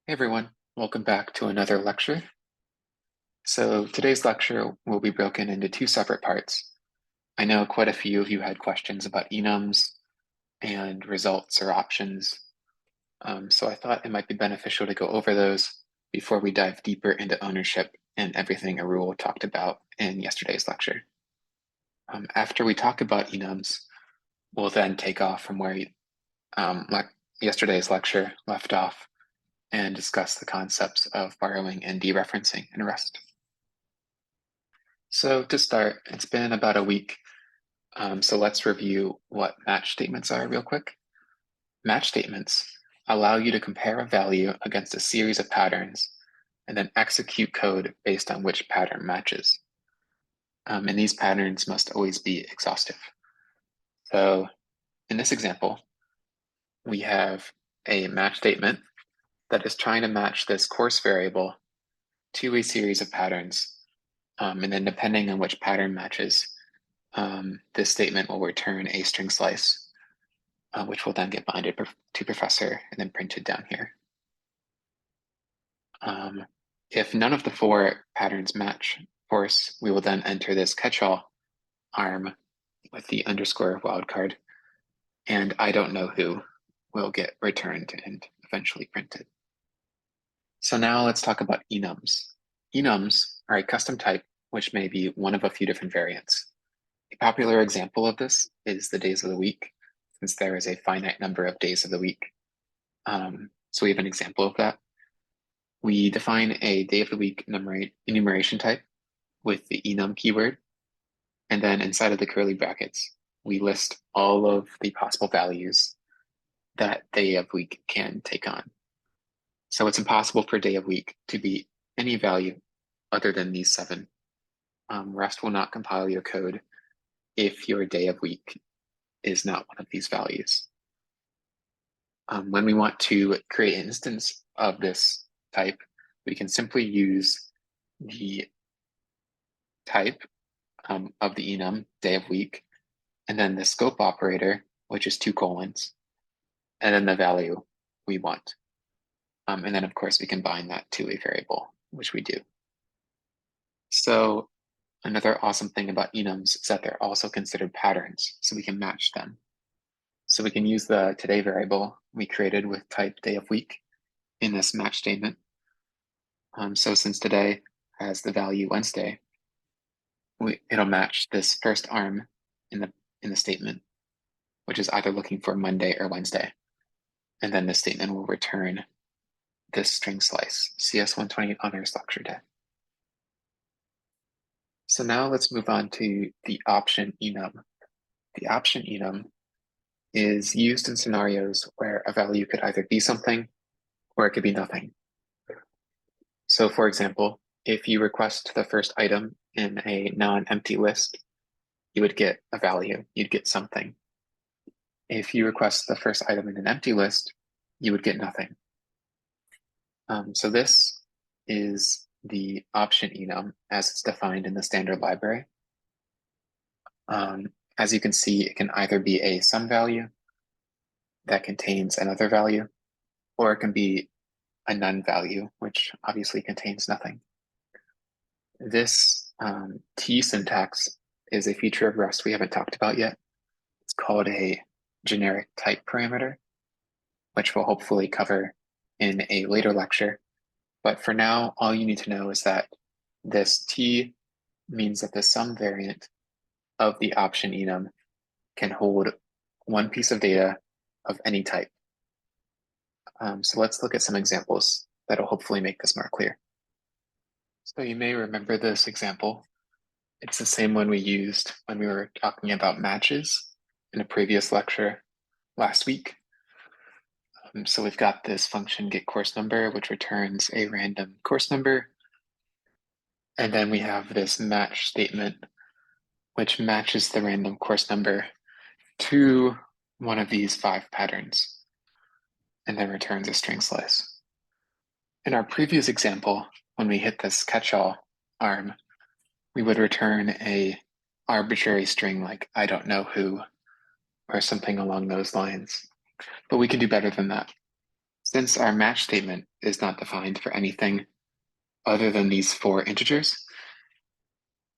Hey everyone, welcome back to another lecture. So today's lecture will be broken into two separate parts. I know quite a few of you had questions about enums and results or options, so I thought it might be beneficial to go over those before we dive deeper into ownership and everything Arul talked about in yesterday's lecture. After we talk about enums, we'll then take off from where yesterday's lecture left off and discuss the concepts of borrowing and dereferencing and rest. So to start, it's been about a week, so let's review what match statements are real quick. Match statements allow you to compare a value against a series of patterns and then execute code based on which pattern matches. And these patterns must always be exhaustive. So in this example, we have a match statement that is trying to match this course variable to a series of patterns. And then depending on which pattern matches, this statement will return a string slice, which will then get binded to professor and then printed down here. If none of the four patterns match, of course, we will then enter this catch-all arm with the underscore wildcard, and I don't know who will get returned and eventually printed. So now let's talk about enums. Enums are a custom type which may be one of a few different variants. A popular example of this is the days of the week, since there is a finite number of days of the week. So we have an example of that. We define a day of the week enumeration type with the enum keyword, and then inside of the curly brackets, we list all of the possible values that day of week can take on. So it's impossible for day of week to be any value other than these seven. Rust will not compile your code if your day of week is not one of these values. When we want to create an instance of this type, we can simply use the type of the enum, day of week, and then the scope operator, which is 2 colons, and then the value we want. And then, of course, we can bind that to a variable, which we do. So another awesome thing about enums is that they're also considered patterns, so we can match them. So we can use the today variable we created with type day of week in this match statement. So since today has the value Wednesday, it'll match this first arm in the statement, which is either looking for Monday or Wednesday. And then the statement will return this string slice, CS128 honors lecture day. So now let's move on to the option enum. The option enum is used in scenarios where a value could either be something or it could be nothing. So for example, if you request the first item in a non-empty list, you would get a value, you'd get something. If you request the first item in an empty list, you would get nothing. So this is the option enum as it's defined in the standard library. As you can see, it can either be a some value that contains another value, or it can be a none value, which obviously contains nothing. This T syntax is a feature of Rust we haven't talked about yet. It's called a generic type parameter, which we'll hopefully cover in a later lecture. But for now, all you need to know is that this T means that the sum variant of the option enum can hold one piece of data of any type. So let's look at some examples that'll hopefully make this more clear. So you may remember this example. It's the same one we used when we were talking about matches in a previous lecture last week. So we've got this function get course number, which returns a random course number. And then we have this match statement, which matches the random course number to one of these 5 patterns, and then returns a string slice. In our previous example, when we hit this catch-all arm, we would return a arbitrary string like I don't know who, or something along those lines. But we can do better than that. Since our match statement is not defined for anything other than these 4 integers,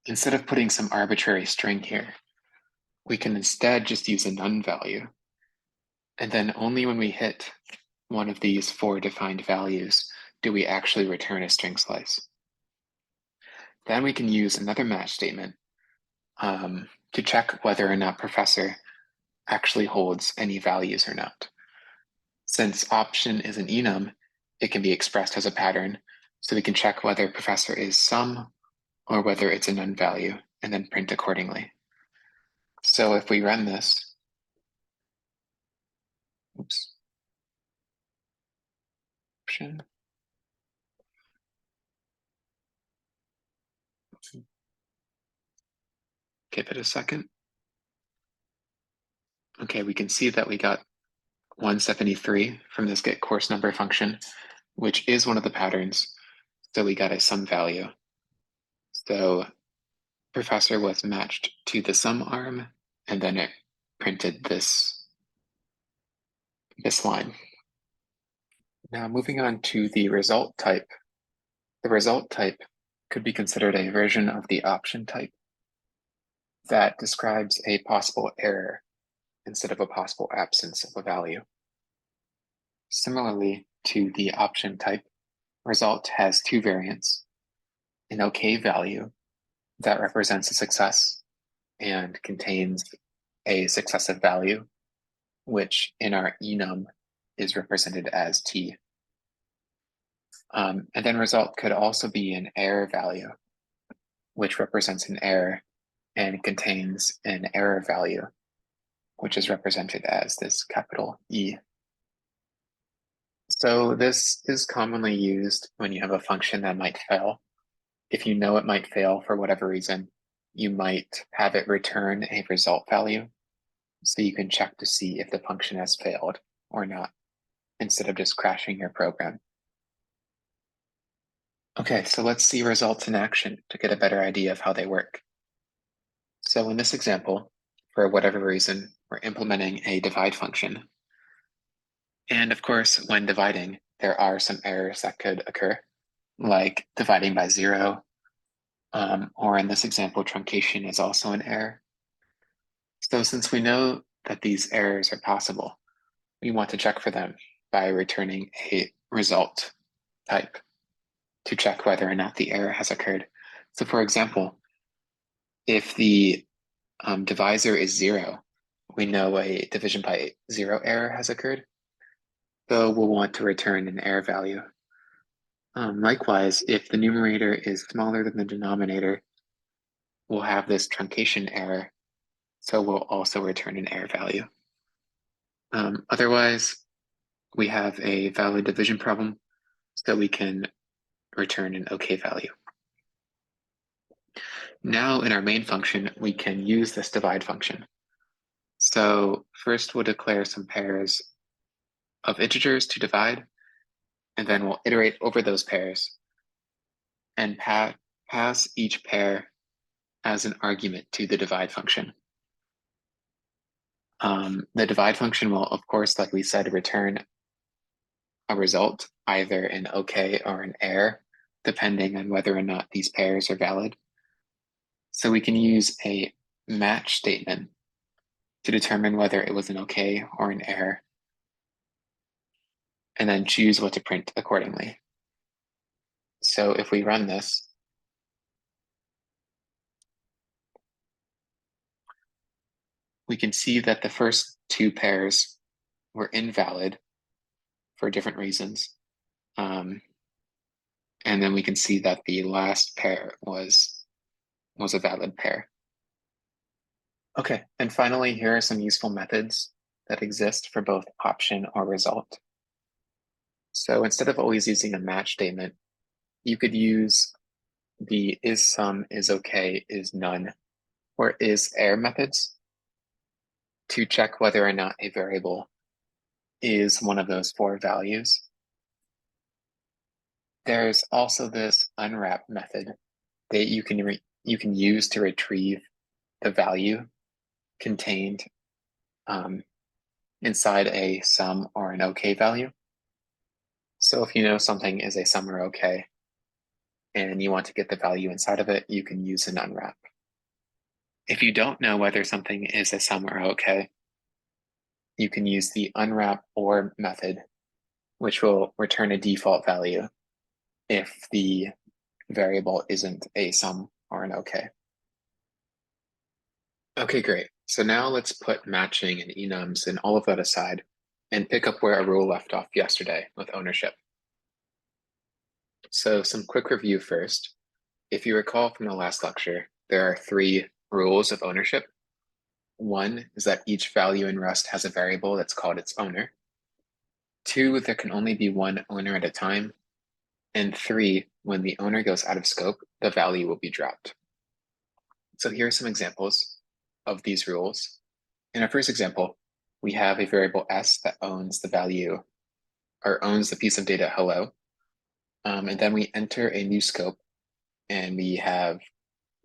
instead of putting some arbitrary string here, we can instead just use a none value. And then only when we hit one of these 4 defined values do we actually return a string slice. Then we can use another match statement to check whether or not professor actually holds any values or not. Since option is an enum, it can be expressed as a pattern, so we can check whether professor is sum or whether it's a none value, and then print accordingly. So if we run this, oops, option, give it a second. Okay, we can see that we got 173 from this get course number function, which is one of the patterns. So we got a sum value. So professor was matched to the sum arm, and then it printed this line. Now moving on to the result type. The result type could be considered a version of the option type that describes a possible error instead of a possible absence of a value. Similarly to the option type, result has 2 variants, an OK value that represents a success and contains a successive value, which in our enum is represented as T. And then result could also be an error value, which represents an error and contains an error value, which is represented as this capital E. So this is commonly used when you have a function that might fail. If you know it might fail for whatever reason, you might have it return a result value, so you can check to see if the function has failed or not, instead of just crashing your program. Okay, so let's see results in action to get a better idea of how they work. So in this example, for whatever reason, we're implementing a divide function. And of course, when dividing, there are some errors that could occur, like dividing by 0, or in this example, truncation is also an error. So since we know that these errors are possible, we want to check for them by returning a result type to check whether or not the error has occurred. So for example, if the divisor is 0, we know a division by 0 error has occurred. So we'll want to return an error value. Likewise, if the numerator is smaller than the denominator, we'll have this truncation error. So we'll also return an error value. Otherwise, we have a valid division problem, so we can return an OK value. Now in our main function, we can use this divide function. So first we'll declare some pairs of integers to divide, and then we'll iterate over those pairs and pass each pair as an argument to the divide function. The divide function will, of course, like we said, return a result, either an OK or an error, depending on whether or not these pairs are valid. So we can use a match statement to determine whether it was an OK or an error, and then choose what to print accordingly. So if we run this, we can see that the first 2 pairs were invalid for different reasons. And then we can see that the last pair was a valid pair. Okay, and finally, here are some useful methods that exist for both option or result. So instead of always using a match statement, you could use the is sum, is okay, is none, or is error methods to check whether or not a variable is one of those 4 values. There's also this unwrap method that you can use to retrieve the value contained inside a sum or an OK value. So if you know something is a sum or okay, and you want to get the value inside of it, you can use an unwrap. If you don't know whether something is a sum or okay, you can use the unwrap or method, which will return a default value if the variable isn't a sum or an okay. Okay, great. So now let's put matching and enums and all of that aside and pick up where a rule left off yesterday with ownership. So some quick review first. If you recall from the last lecture, there are 3 rules of ownership. One is that each value in Rust has a variable that's called its owner. 2, there can only be one owner at a time. And 3, when the owner goes out of scope, the value will be dropped. So here are some examples of these rules. In our first example, we have a variable s that owns the value or owns the piece of data hello. And then we enter a new scope and we have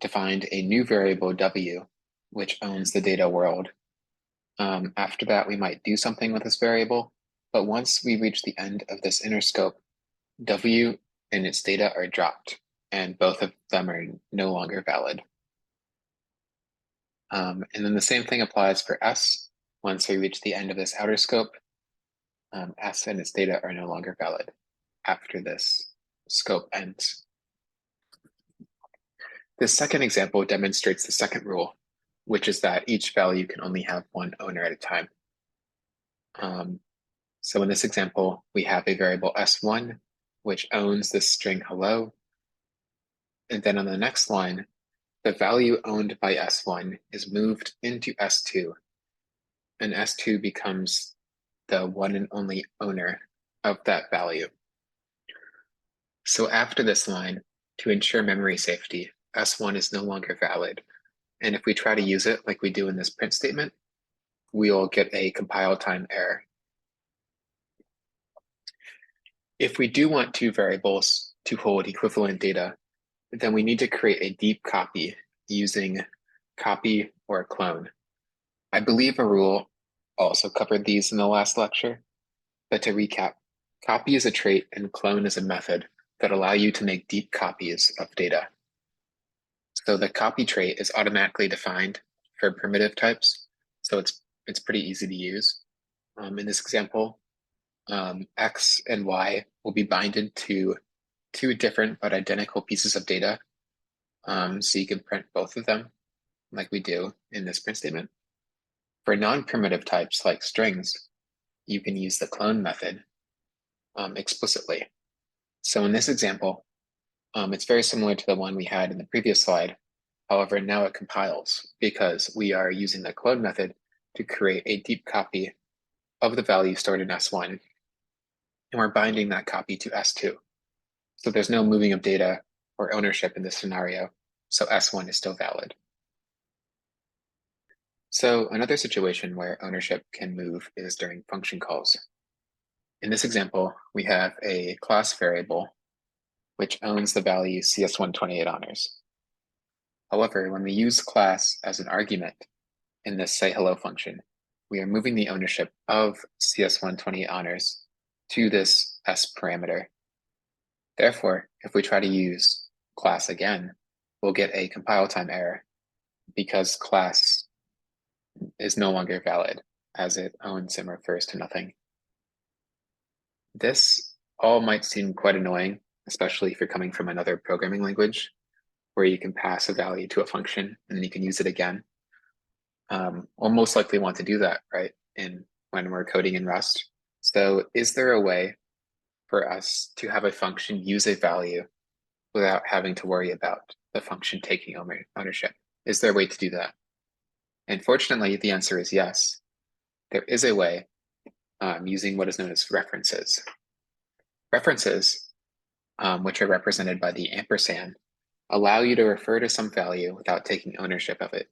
defined a new variable w, which owns the data world. After that, we might do something with this variable, but once we reach the end of this inner scope, w and its data are dropped, and both of them are no longer valid. And then the same thing applies for s. Once we reach the end of this outer scope, s and its data are no longer valid after this scope ends. This second example demonstrates the second rule, which is that each value can only have one owner at a time. So in this example, we have a variable s1, which owns this string hello. And then on the next line, the value owned by s1 is moved into s2, and s2 becomes the one and only owner of that value. So after this line, to ensure memory safety, s1 is no longer valid. And if we try to use it like we do in this print statement, we'll get a compile time error. If we do want 2 variables to hold equivalent data, then we need to create a deep copy using copy or clone. I believe a rule also covered these in the last lecture, but to recap, copy is a trait and clone is a method that allow you to make deep copies of data. So the copy trait is automatically defined for primitive types, so it's pretty easy to use. In this example, x and y will be binded to 2 different but identical pieces of data. So you can print both of them like we do in this print statement. For non-primitive types like strings, you can use the clone method explicitly. So in this example, it's very similar to the one we had in the previous slide. However, now it compiles because we are using the clone method to create a deep copy of the value stored in S1, and we're binding that copy to S2. So there's no moving of data or ownership in this scenario, so S1 is still valid. So another situation where ownership can move is during function calls. In this example, we have a class variable which owns the value CS128 honors. However, when we use class as an argument in this say hello function, we are moving the ownership of CS128 honors to this S parameter. Therefore, if we try to use class again, we'll get a compile time error because class is no longer valid as it owns and refers to nothing. This all might seem quite annoying, especially if you're coming from another programming language where you can pass a value to a function and then you can use it again. We'll most likely want to do that, right, when we're coding in Rust. So is there a way for us to have a function use a value without having to worry about the function taking ownership? Is there a way to do that? And fortunately, the answer is yes. There is a way using what is known as references. References, which are represented by the ampersand, allow you to refer to some value without taking ownership of it.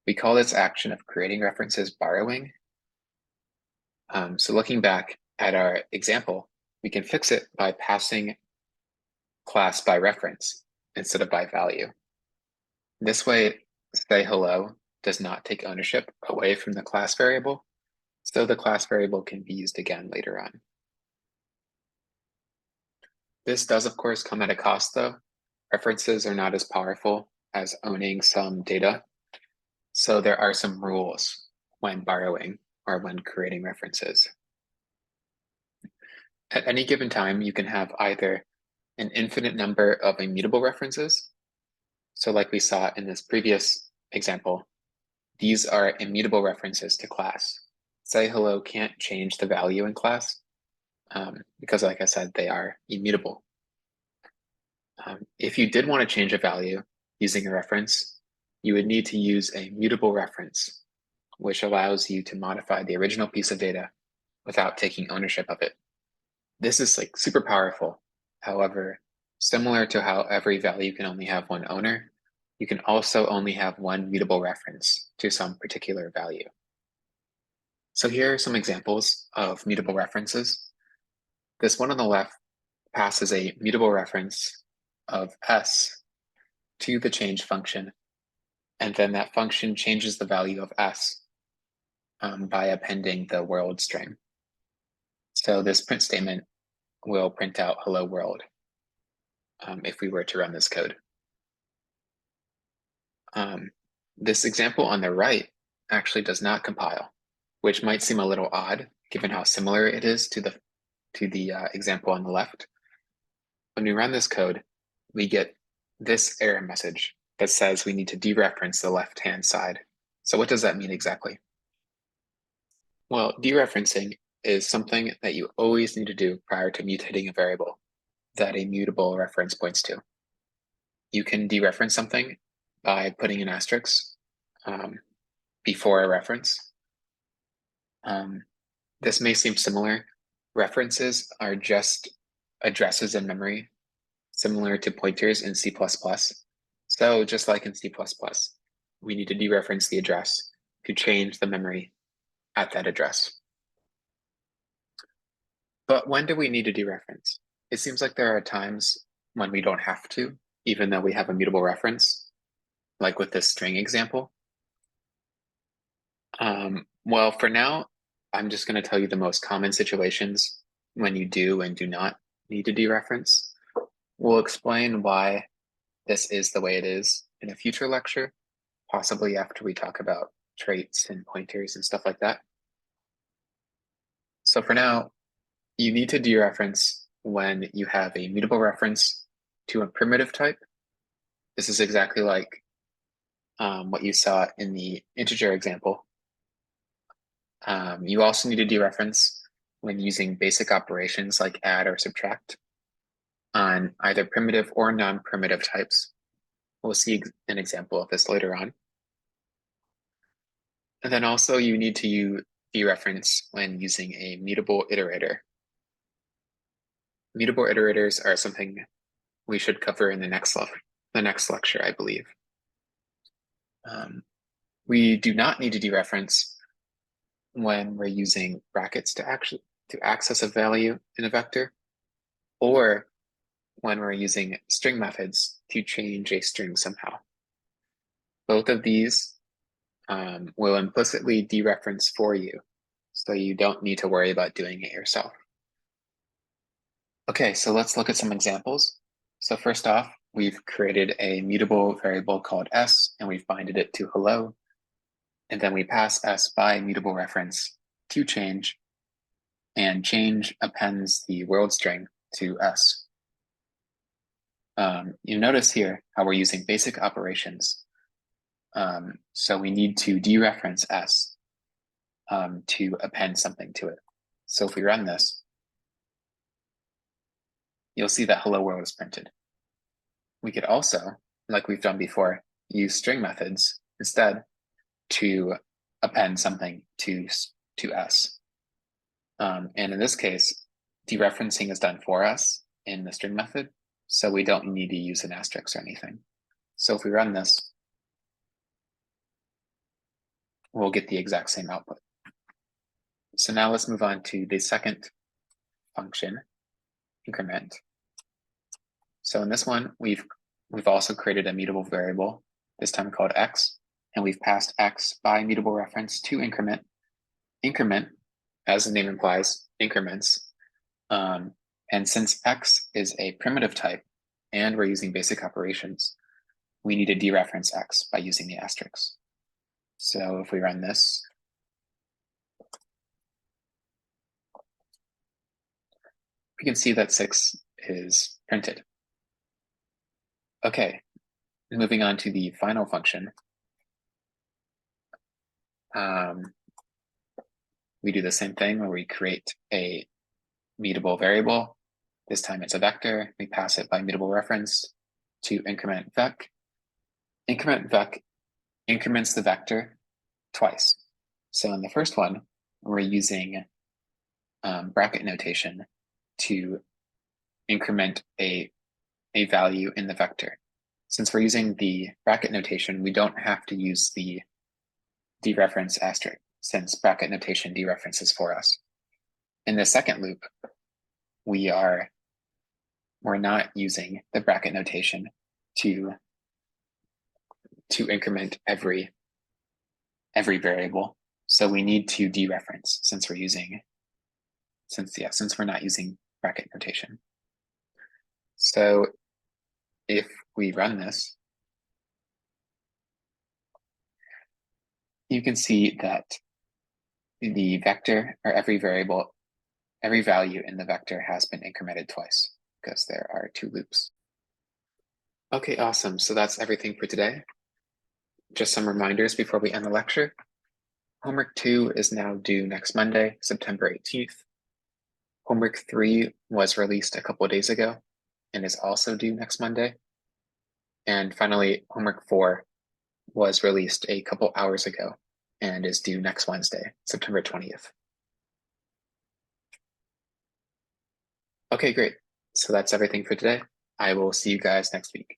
We call this action of creating references borrowing. So looking back at our example, we can fix it by passing class by reference instead of by value. This way, say hello does not take ownership away from the class variable, so the class variable can be used again later on. This does, of course, come at a cost, though. References are not as powerful as owning some data. So there are some rules when borrowing or when creating references. At any given time, you can have either an infinite number of immutable references. So like we saw in this previous example, these are immutable references to class. Say hello can't change the value in class because, like I said, they are immutable. If you did want to change a value using a reference, you would need to use a mutable reference, which allows you to modify the original piece of data without taking ownership of it. This is like super powerful. However, similar to how every value can only have one owner, you can also only have one mutable reference to some particular value. So here are some examples of mutable references. This one on the left passes a mutable reference of s to the change function, and then that function changes the value of s by appending the world string. So this print statement will print out hello world if we were to run this code. This example on the right actually does not compile, which might seem a little odd given how similar it is to the example on the left. When we run this code, we get this error message that says we need to dereference the left-hand side. So what does that mean exactly? Well, dereferencing is something that you always need to do prior to mutating a variable that a mutable reference points to. You can dereference something by putting an asterisk before a reference. This may seem similar. References are just addresses in memory, similar to pointers in C++. So just like in C++, we need to dereference the address to change the memory at that address. But when do we need to dereference? It seems like there are times when we don't have to, even though we have a mutable reference, like with this string example. Well, for now, I'm just going to tell you the most common situations when you do and do not need to dereference. We'll explain why this is the way it is in a future lecture, possibly after we talk about traits and pointers and stuff like that. So for now, you need to dereference when you have a mutable reference to a primitive type. This is exactly like what you saw in the integer example. You also need to dereference when using basic operations like add or subtract on either primitive or non-primitive types. We'll see an example of this later on. And then also you need to dereference when using a mutable iterator. Mutable iterators are something we should cover in the next lecture, I believe. We do not need to dereference when we're using brackets to access a value in a vector, or when we're using string methods to change a string somehow. Both of these will implicitly dereference for you, so you don't need to worry about doing it yourself. Okay, so let's look at some examples. So first off, we've created a mutable variable called s, and we've binded it to hello. And then we pass s by mutable reference to change, and change appends the world string to s. You notice here how we're using basic operations. So we need to dereference s to append something to it. So if we run this, you'll see that hello world is printed. We could also, like we've done before, use string methods instead to append something to s. And in this case, dereferencing is done for us in the string method, so we don't need to use an asterisk or anything. So if we run this, we'll get the exact same output. So now let's move on to the second function, increment. So in this one, we've also created a mutable variable, this time called x, and we've passed x by mutable reference to increment. Increment, as the name implies, increments. And since X is a primitive type and we're using basic operations, we need to dereference X by using the asterisk. So if we run this, we can see that 6 is printed. Okay, moving on to the final function. We do the same thing where we create a mutable variable. This time it's a vector. We pass it by mutable reference to increment vec. Increment vec increments the vector twice. So in the first one, we're using bracket notation to increment a value in the vector. Since we're using the bracket notation, we don't have to use the dereference asterisk, since bracket notation dereferences for us. In the second loop, we're not using the bracket notation to increment every variable. So we need to dereference since we're not using bracket notation. So if we run this, you can see that the vector, or every value in the vector has been incremented twice because there are 2 loops. Okay, awesome. So that's everything for today. Just some reminders before we end the lecture. Homework 2 is now due next Monday, September 18th. Homework 3 was released a couple of days ago and is also due next Monday. And finally, homework 4 was released a couple hours ago and is due next Wednesday, September 20th. Okay, great. So that's everything for today. I will see you guys next week.